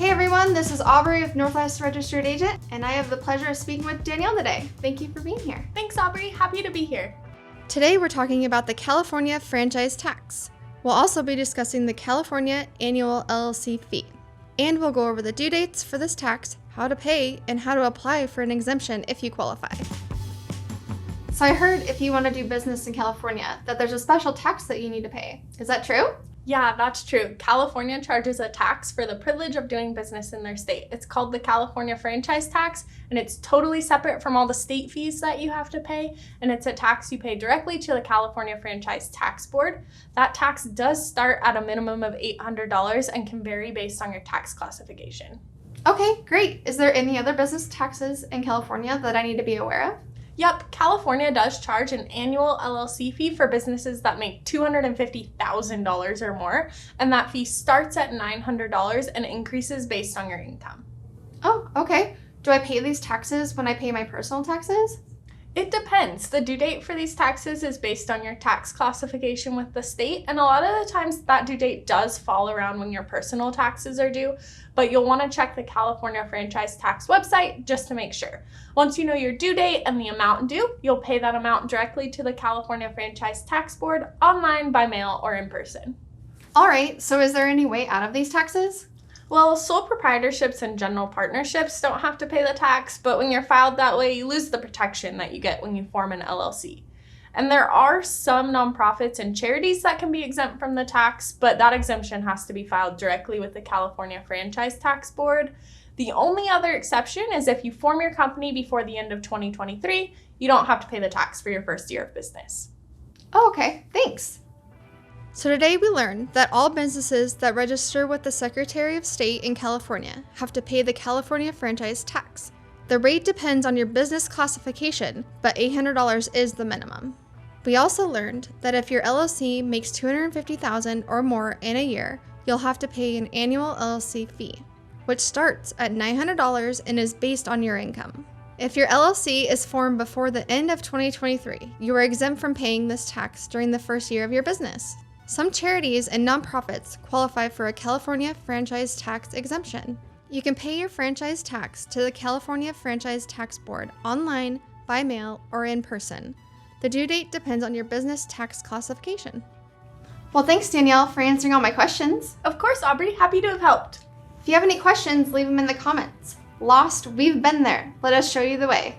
Hey everyone, this is Aubrey with Northwest Registered Agent, and I have the pleasure of speaking with Danielle today. Thank you for being here. Thanks, Aubrey. Happy to be here. Today we're talking about the California franchise tax. We'll also be discussing the California Annual LLC Fee. And we'll go over the due dates for this tax, how to pay, and how to apply for an exemption if you qualify. So I heard if you want to do business in California that there's a special tax that you need to pay. Is that true? Yeah, that's true. California charges a tax for the privilege of doing business in their state. It's called the California franchise tax, and it's totally separate from all the state fees that you have to pay, and it's a tax you pay directly to the California Franchise Tax Board. That tax does start at a minimum of $800 and can vary based on your tax classification. Okay, great. Is there any other business taxes in California that I need to be aware of? Yep, California does charge an annual LLC fee for businesses that make $250,000 or more, and that fee starts at $900 and increases based on your income. Oh, okay. Do I pay these taxes when I pay my personal taxes? It depends. The due date for these taxes is based on your tax classification with the state, and a lot of the times that due date does fall around when your personal taxes are due, but you'll want to check the California Franchise Tax website just to make sure. Once you know your due date and the amount due, you'll pay that amount directly to the California Franchise Tax Board online, by mail, or in person. All right, so is there any way out of these taxes? Well, sole proprietorships and general partnerships don't have to pay the tax, but when you're filed that way, you lose the protection that you get when you form an LLC. And there are some nonprofits and charities that can be exempt from the tax, but that exemption has to be filed directly with the California Franchise Tax Board. The only other exception is if you form your company before the end of 2023, you don't have to pay the tax for your first year of business. Oh, okay, thanks. So today we learned that all businesses that register with the Secretary of State in California have to pay the California franchise tax. The rate depends on your business classification, but $800 is the minimum. We also learned that if your LLC makes $250,000 or more in a year, you'll have to pay an annual LLC fee, which starts at $900 and is based on your income. If your LLC is formed before the end of 2023, you are exempt from paying this tax during the first year of your business. Some charities and nonprofits qualify for a California franchise tax exemption. You can pay your franchise tax to the California Franchise Tax Board online, by mail, or in person. The due date depends on your business tax classification. Well, thanks, Danielle, for answering all my questions. Of course, Aubrey, happy to have helped. If you have any questions, leave them in the comments. Lost, we've been there. Let us show you the way.